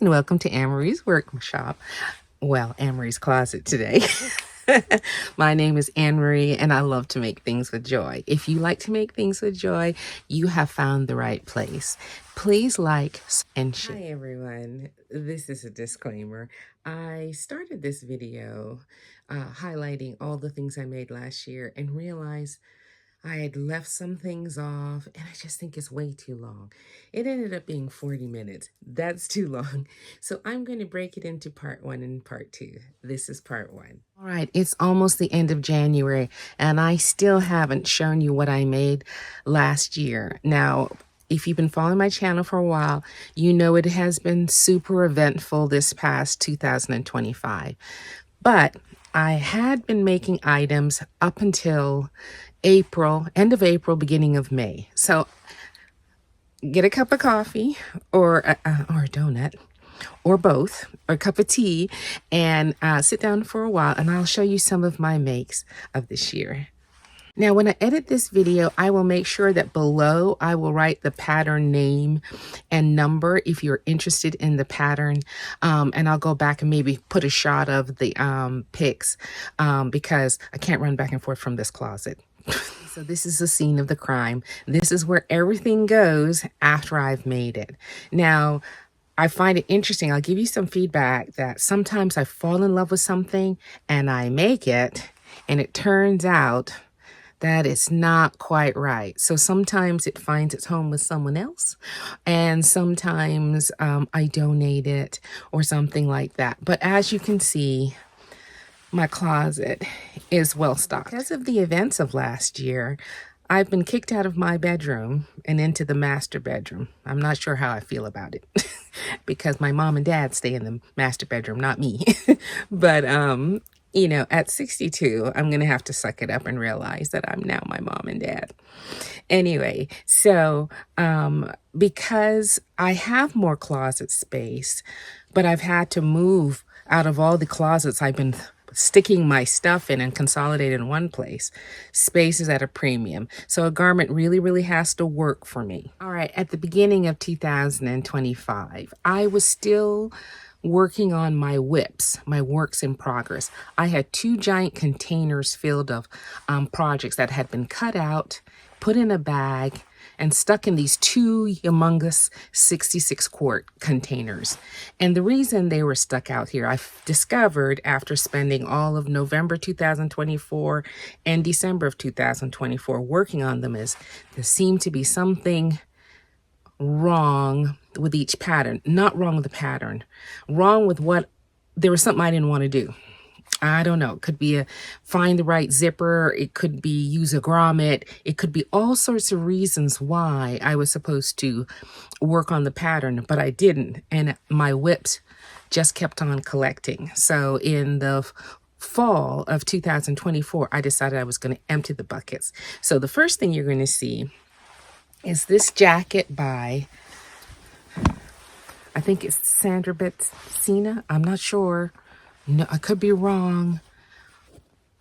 and welcome to Anne-Marie's Workshop. Well, Anne-Marie's Closet today. My name is Anne-Marie and I love to make things with joy. If you like to make things with joy, you have found the right place. Please like and share. Hi everyone, this is a disclaimer. I started this video highlighting all the things I made last year and realized I had left some things off and I just think it's way too long. It ended up being 40 minutes. That's too long. So I'm going to break it into part 1 and part 2. This is part 1. All right, it's almost the end of January and I still haven't shown you what I made last year. Now, if you've been following my channel for a while, you know it has been super eventful this past 2025. But I had been making items up until April, end of April, beginning of May. So get a cup of coffee or a donut or both, or a cup of tea, and sit down for a while and I'll show you some of my makes of this year. Now, when I edit this video, I will make sure that below I will write the pattern name and number if you're interested in the pattern. And I'll go back and maybe put a shot of the pics because I can't run back and forth from this closet. So this is the scene of the crime. This is where everything goes after I've made it. Now, I find it interesting. I'll give you some feedback that sometimes I fall in love with something and I make it and it turns out that it's not quite right. So sometimes it finds its home with someone else and sometimes I donate it or something like that. But as you can see, my closet is well stocked. Because of the events of last year, I've been kicked out of my bedroom and into the master bedroom. I'm not sure how I feel about it because my mom and dad stay in the master bedroom, not me. But you know, at 62, I'm going to have to suck it up and realize that I'm now my mom and dad. Anyway, so because I have more closet space, but I've had to move out of all the closets I've been sticking my stuff in and consolidate in one place, space is at a premium. So a garment really has to work for me. All right, at the beginning of 2025, I was still working on my whips, my works in progress. I had 2 giant containers filled of projects that had been cut out, put in a bag, and stuck in these 2 humongous 66-quart containers. And the reason they were stuck out here, I discovered after spending all of November 2024 and December of 2024 working on them, is there seemed to be something wrong with each pattern. Not wrong with the pattern, wrong with what, there was something I didn't want to do. I don't know. It could be find the right zipper. It could be use a grommet. It could be all sorts of reasons why I was supposed to work on the pattern, but I didn't. And my whips just kept on collecting. So in the fall of 2024, I decided I was going to empty the buckets. So the first thing you're going to see is this jacket by, I think it's Sandra Betsina. I'm not sure. No, I could be wrong.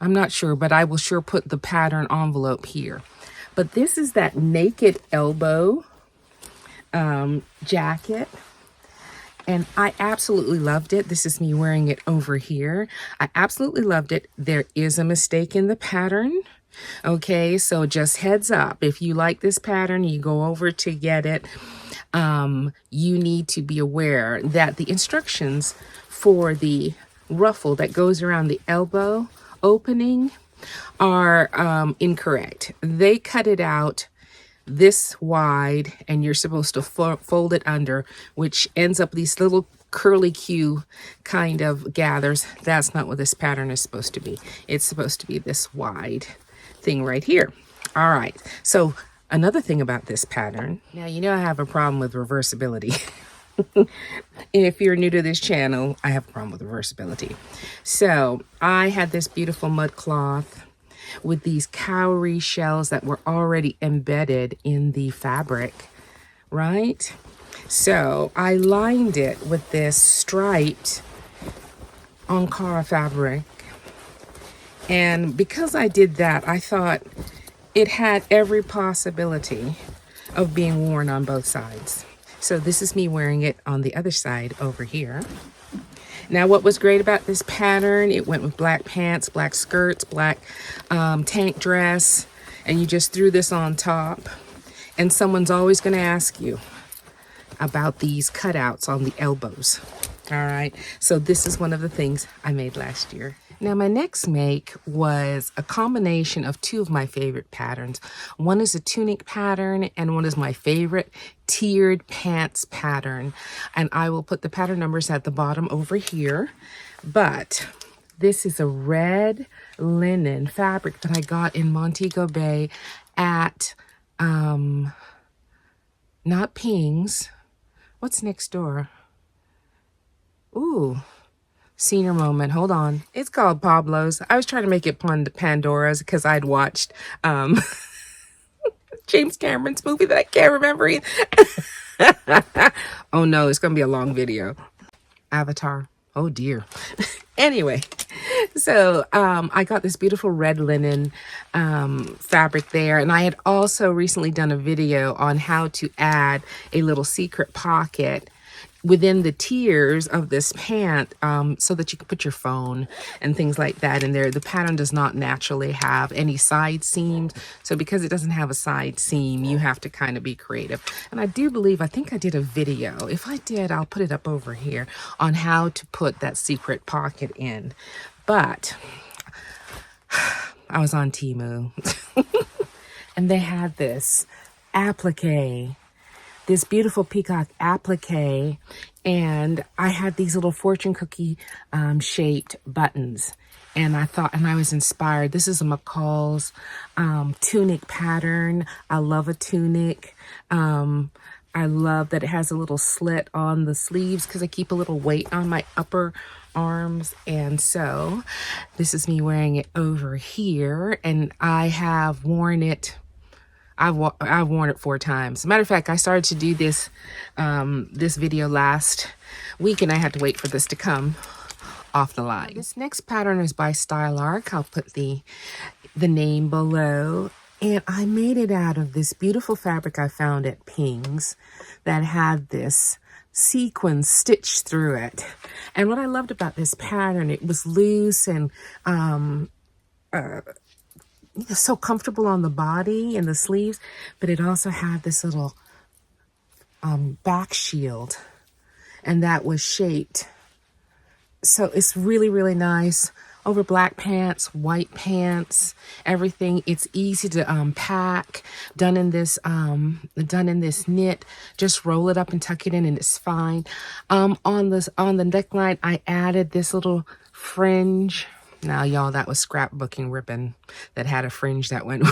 I'm not sure, but I will sure put the pattern envelope here. But this is that naked elbow jacket. And I absolutely loved it. This is me wearing it over here. I absolutely loved it. There is a mistake in the pattern. Okay, so just heads up. If you like this pattern, you go over to get it. You need to be aware that the instructions for the ruffle that goes around the elbow opening are incorrect. They cut it out this wide and you're supposed to fold it under, which ends up these little curly Q kind of gathers. That's not what this pattern is supposed to be. It's supposed to be this wide thing right here. All right, so another thing about this pattern, now you know I have a problem with reversibility. If you're new to this channel, I have a problem with reversibility. So I had this beautiful mud cloth with these cowrie shells that were already embedded in the fabric, right? So I lined it with this striped Ankara fabric. And because I did that, I thought it had every possibility of being worn on both sides. So this is me wearing it on the other side over here. Now, what was great about this pattern, it went with black pants, black skirts, black tank dress, and you just threw this on top. And someone's always going to ask you about these cutouts on the elbows. All right, so this is one of the things I made last year. Now, my next make was a combination of two of my favorite patterns. One is a tunic pattern, and one is my favorite tiered pants pattern. And I will put the pattern numbers at the bottom over here. But this is a red linen fabric that I got in Montego Bay at, not Ping's. What's next door? Ooh. Senior moment. Hold on. It's called Pablo's. I was trying to make it Pandora's because I'd watched James Cameron's movie that I can't remember either. Oh no, it's going to be a long video. Avatar. Oh dear. Anyway, so I got this beautiful red linen fabric there. And I had also recently done a video on how to add a little secret pocket within the tiers of this pant, so that you can put your phone and things like that in there. The pattern does not naturally have any side seams. So because it doesn't have a side seam, you have to kind of be creative. And I think I did a video. If I did, I'll put it up over here on how to put that secret pocket in. But I was on Temu and they had this applique, this beautiful peacock applique, and I had these little fortune cookie shaped buttons. And I was inspired. This is a McCalls tunic pattern. I love a tunic. I love that it has a little slit on the sleeves because I keep a little weight on my upper arms. And so this is me wearing it over here, and I have worn it. I've worn it 4 times. As a matter of fact, I started to do this this video last week, and I had to wait for this to come off the line. This next pattern is by Style Arc. I'll put the name below. And I made it out of this beautiful fabric I found at Ping's that had this sequin stitched through it. And what I loved about this pattern, it was loose and so comfortable on the body and the sleeves, but it also had this little back shield, and that was shaped. So it's really, really nice over black pants, white pants, everything. It's easy to pack. Done in this knit. Just roll it up and tuck it in, and it's fine. On the neckline, I added this little fringe. Now, y'all, that was scrapbooking ribbon that had a fringe that went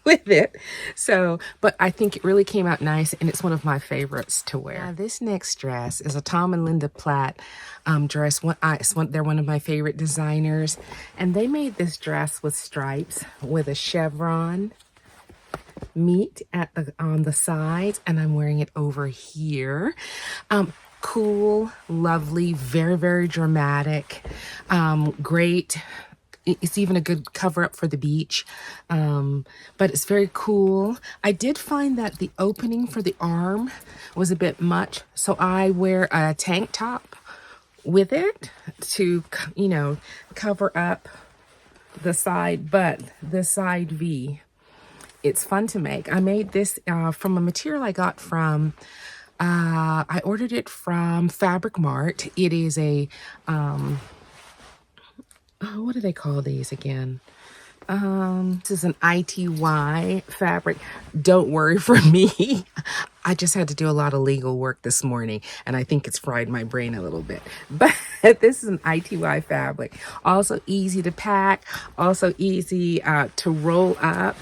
with it. So, but I think it really came out nice, and it's one of my favorites to wear. Now, this next dress is a Tom and Linda Platt dress. They're one of my favorite designers, and they made this dress with stripes with a chevron meat on the sides, and I'm wearing it over here. Cool, lovely, very, very dramatic, great. It's even a good cover up for the beach, but it's very cool. I did find that the opening for the arm was a bit much, so I wear a tank top with it to, cover up the side, but the side V. It's fun to make. I made this from a material I got from I ordered it from Fabric Mart. It is a, what do they call these again? This is an ITY fabric. Don't worry for me. I just had to do a lot of legal work this morning, and I think it's fried my brain a little bit. But this is an ITY fabric. Also easy to pack, also easy to roll up,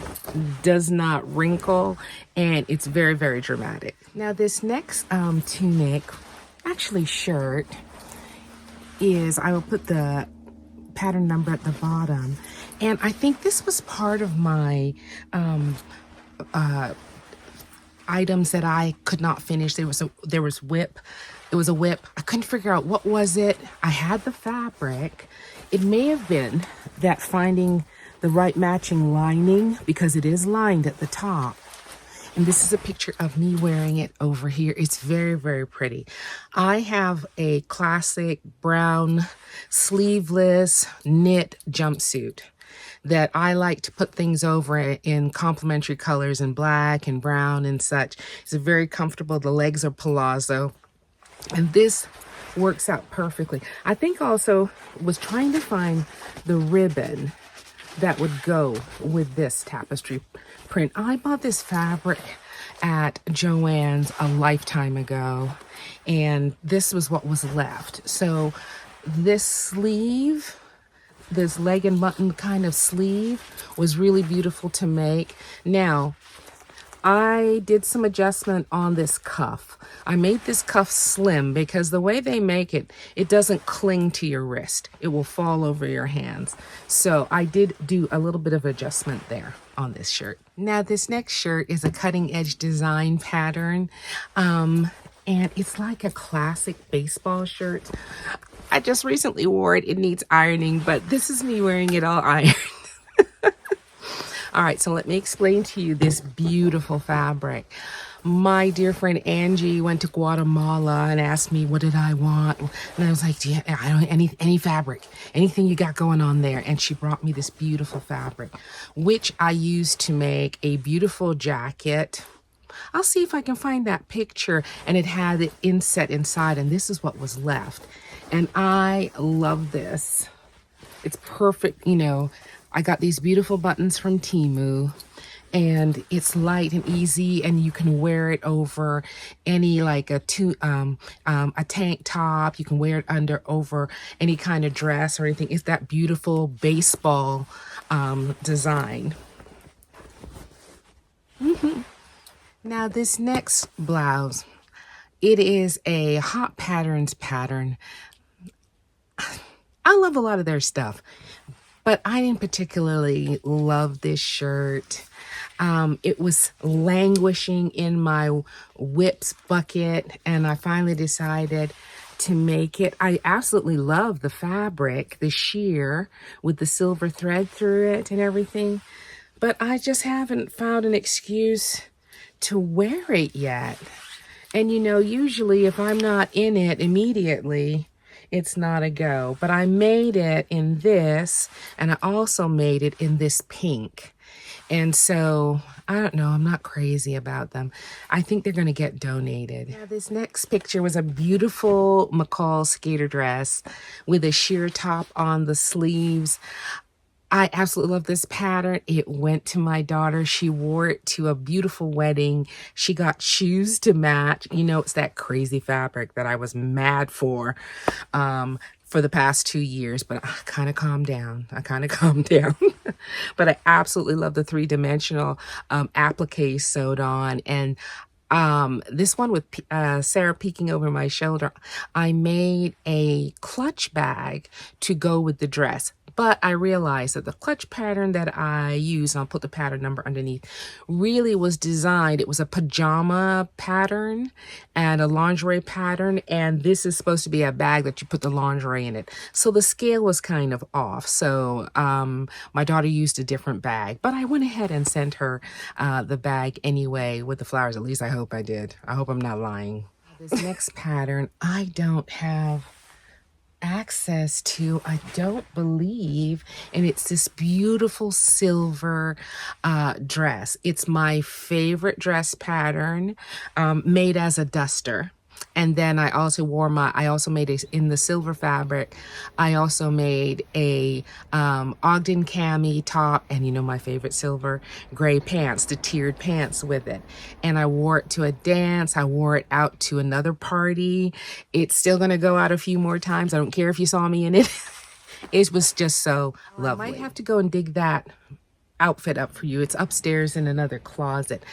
does not wrinkle, and it's very, very dramatic. Now, this next tunic, actually shirt, is, I will put the pattern number at the bottom. And I think this was part of my items that I could not finish. There was whip. It was a whip. I couldn't figure out what was it. I had the fabric. It may have been that finding the right matching lining, because it is lined at the top. And this is a picture of me wearing it over here. It's very, very pretty. I have a classic brown sleeveless knit jumpsuit that I like to put things over in complementary colors in black and brown and such. It's very comfortable. The legs are palazzo. And this works out perfectly. I think also was trying to find the ribbon that would go with this tapestry print. I bought this fabric at Joann's a lifetime ago, and this was what was left. So this sleeve, this leg and button kind of sleeve, was really beautiful to make. Now, I did some adjustment on this cuff. I made this cuff slim because the way they make it, it doesn't cling to your wrist. It will fall over your hands. So I did do a little bit of adjustment there on this shirt. Now this next shirt is a cutting edge design pattern. And it's like a classic baseball shirt. I just recently wore it. It needs ironing, but this is me wearing it all ironed. All right, so let me explain to you this beautiful fabric. My dear friend Angie went to Guatemala and asked me what did I want, and I was like, "Yeah, I don't any fabric, anything you got going on there." And she brought me this beautiful fabric, which I used to make a beautiful jacket. I'll see if I can find that picture, and it had it inset inside, and this is what was left. And I love this. It's perfect, you know. I got these beautiful buttons from Temu, and it's light and easy, and you can wear it over any like a tank top. You can wear it over any kind of dress or anything. It's that beautiful baseball design. Now this next blouse, it is a Hot Patterns pattern. I love a lot of their stuff, but I didn't particularly love this shirt. It was languishing in my whips bucket, and I finally decided to make it. I absolutely love the fabric, the sheer with the silver thread through it and everything, but I just haven't found an excuse to wear it yet. And you know, usually if I'm not in it immediately, it's not a go. But I made it in this, and I also made it in this pink. And so, I don't know, I'm not crazy about them. I think they're going to get donated. Now, this next picture was a beautiful McCalls skater dress with a sheer top on the sleeves. I absolutely love this pattern. It went to my daughter. She wore it to a beautiful wedding. She got shoes to match. You know, it's that crazy fabric that I was mad for the past 2 years, but I kind of calmed down. But I absolutely love the three-dimensional applique sewed on. And this one with Sarah peeking over my shoulder, I made a clutch bag to go with the dress. But I realized that the clutch pattern that I use, and I'll put the pattern number underneath, really was designed. It was a pajama pattern and a lingerie pattern. And this is supposed to be a bag that you put the lingerie in it. So the scale was kind of off. So my daughter used a different bag. But I went ahead and sent her the bag anyway with the flowers. At least I hope I did. I hope I'm not lying. This next pattern, I don't have access to, I don't believe, and it's this beautiful silver dress. It's my favorite dress pattern, made as a duster. And then I also made it in the silver fabric. I also made a Ogden cami top, and you know my favorite silver gray pants, the tiered pants with it. And I wore it to a dance. I wore it out to another party. It's still gonna go out a few more times. I don't care if you saw me in it. It was just so lovely. I might have to go and dig that outfit up for you. It's upstairs in another closet,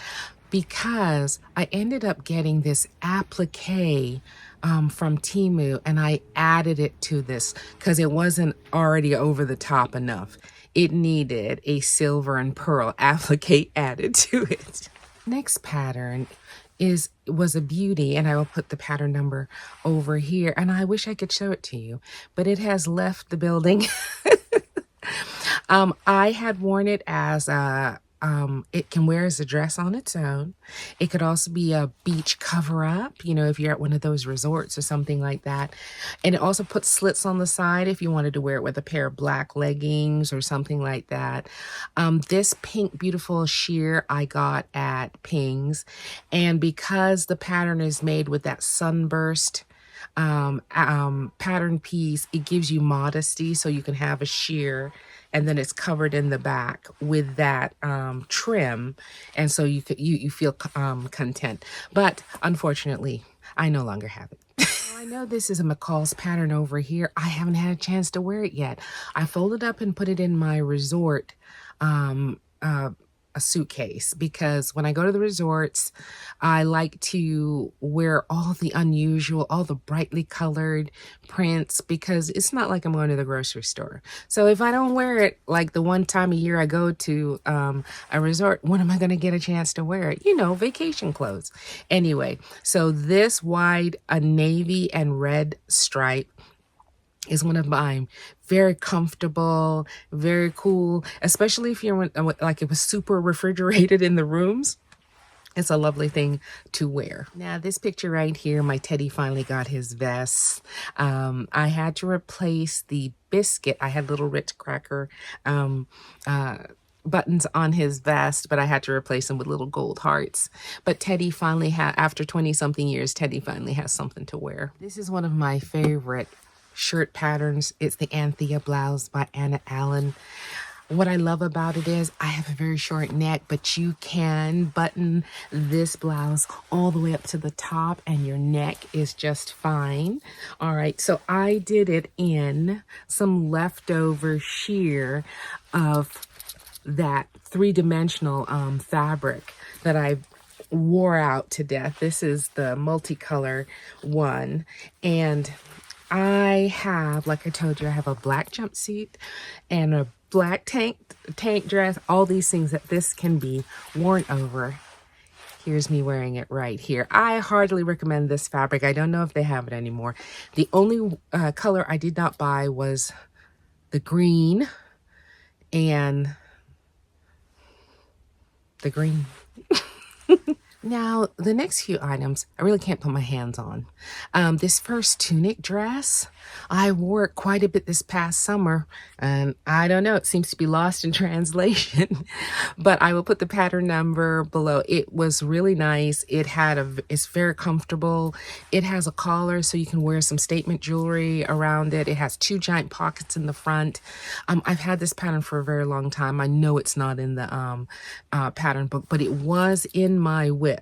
because I ended up getting this applique from Temu, and I added it to this because it wasn't already over the top enough. It needed a silver and pearl applique added to it. Next pattern was a beauty, and I will put the pattern number over here, and I wish I could show it to you, but it has left the building. I had worn it as a it can wear as a dress on its own. It could also be a beach cover up, you know, if you're at one of those resorts or something like that. And it also puts slits on the side if you wanted to wear it with a pair of black leggings or something like that. This pink beautiful sheer I got at Ping's, and because the pattern is made with that sunburst pattern piece, it gives you modesty, so you can have a sheer and then it's covered in the back with that trim, and so you feel content. But unfortunately, I no longer have it. I know this is a McCalls pattern over here. I haven't had a chance to wear it yet. I folded up and put it in my resort a suitcase, because when I go to the resorts, I like to wear all the unusual, all the brightly colored prints, because it's not like I'm going to the grocery store. So if I don't wear it like the one time a year I go to a resort, when am I going to get a chance to wear it? You know, vacation clothes. Anyway, so this wide, a navy and red stripe is one of mine. Very comfortable, very cool, especially if you're like it was super refrigerated in the rooms. It's a lovely thing to wear. Now this picture right here, my Teddy finally got his vest. I had to replace the biscuit. I had little Ritz cracker buttons on his vest, but I had to replace them with little gold hearts. But Teddy finally had, after 20 something years, Teddy finally has something to wear. This is one of my favorite shirt patterns. It's the Anthea blouse by Anna Allen. What I love about it is I have a very short neck, but you can button this blouse all the way up to the top and your neck is just fine. All right, so I did it in some leftover sheer of that three-dimensional fabric that I wore out to death. This is the multicolor one, and I have, like I told you, I have a black jumpsuit and a black tank dress, all these things that this can be worn over. Here's me wearing it right here. I hardly recommend this fabric. I don't know if they have it anymore. The only color I did not buy was the green and the green. Now, the next few items, I really can't put my hands on. This first Tunic dress, I wore it quite a bit this past summer, and I don't know, it seems to be lost in translation, but I will put the pattern number below. It was really nice. It's very comfortable. It has a collar, so you can wear some statement jewelry around it. It has two giant pockets in the front. I've had this pattern for a very long time. I know it's not in the pattern book, but it was in my whips,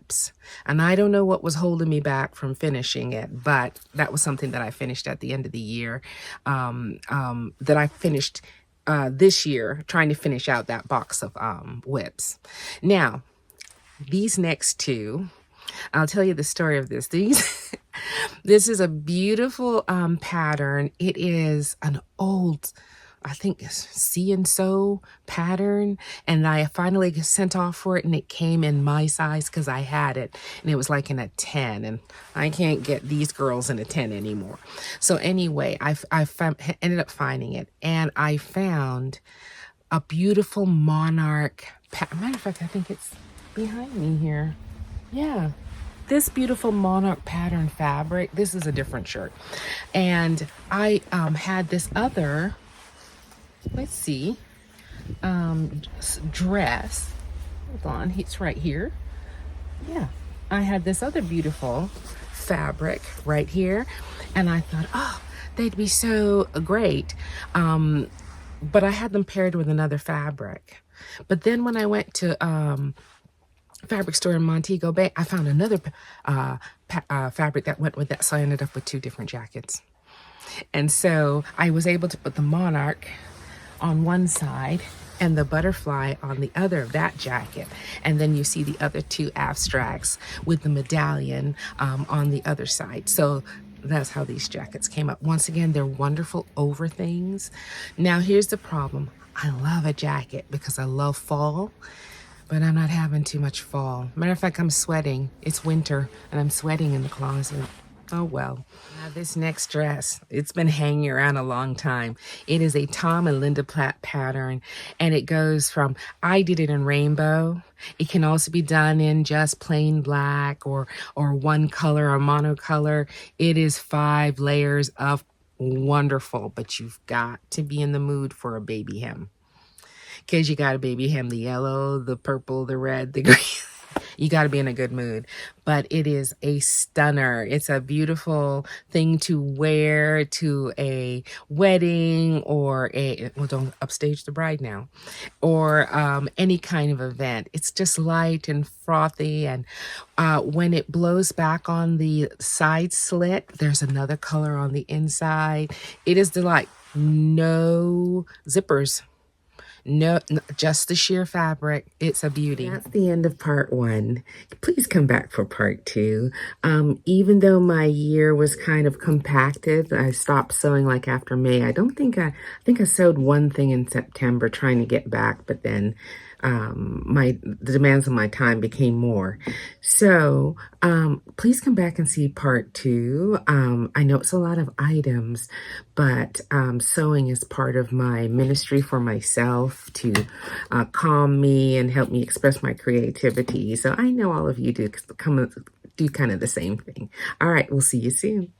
and I don't know what was holding me back from finishing it, but that was something that I finished at the end of the year, that I finished this year, trying to finish out that box of whips. Now, these next two, I'll tell you the story of this. This is a beautiful pattern. It is an old, I think, see and sew pattern, and I finally sent off for it, and it came in my size because I had it, and it was like in a 10, and I can't get these girls in a 10 anymore. So anyway, I ended up finding it, and I found a beautiful monarch matter of fact, I think it's behind me here. Yeah, this beautiful monarch pattern fabric. This is a different shirt, and I had this other, let's see, dress. Hold on, it's right here. Yeah, I had this other beautiful fabric right here, and I thought, oh, they'd be so great. But I had them paired with another fabric. But then when I went to fabric store in Montego Bay, I found another fabric that went with that, so I ended up with two different jackets. And so I was able to put the monarch on one side and the butterfly on the other of that jacket. And then you see the other two abstracts with the medallion on the other side. So that's how these jackets came up. Once again, they're wonderful over things. Now, here's the problem. I love a jacket because I love fall, but I'm not having too much fall. Matter of fact, I'm sweating. It's winter and I'm sweating in the closet. Oh well. Now this next dress, it's been hanging around a long time. It is a Tom and Linda Platt pattern, and it goes from, I did it in rainbow. It can also be done in just plain black or one color or monocolor. It is 5 layers of wonderful, but you've got to be in the mood for a baby hem. Because you got to baby hem the yellow, the purple, the red, the green. You got to be in a good mood. But it is a stunner. It's a beautiful thing to wear to a wedding or well, don't upstage the bride now, or any kind of event. It's just light and frothy. And when it blows back on the side slit, there's another color on the inside. It is delight. No zippers. No, just the sheer fabric. It's a beauty. That's the end of part 1. Please come back for part 2. Even though my year was kind of compacted, I stopped sewing like after May. I think I sewed one thing in September trying to get back, but then the demands of my time became more. So please come back and see part 2. I know it's a lot of items, but sewing is part of my ministry for myself to calm me and help me express my creativity. So I know all of you do kind of the same thing. All right, we'll see you soon.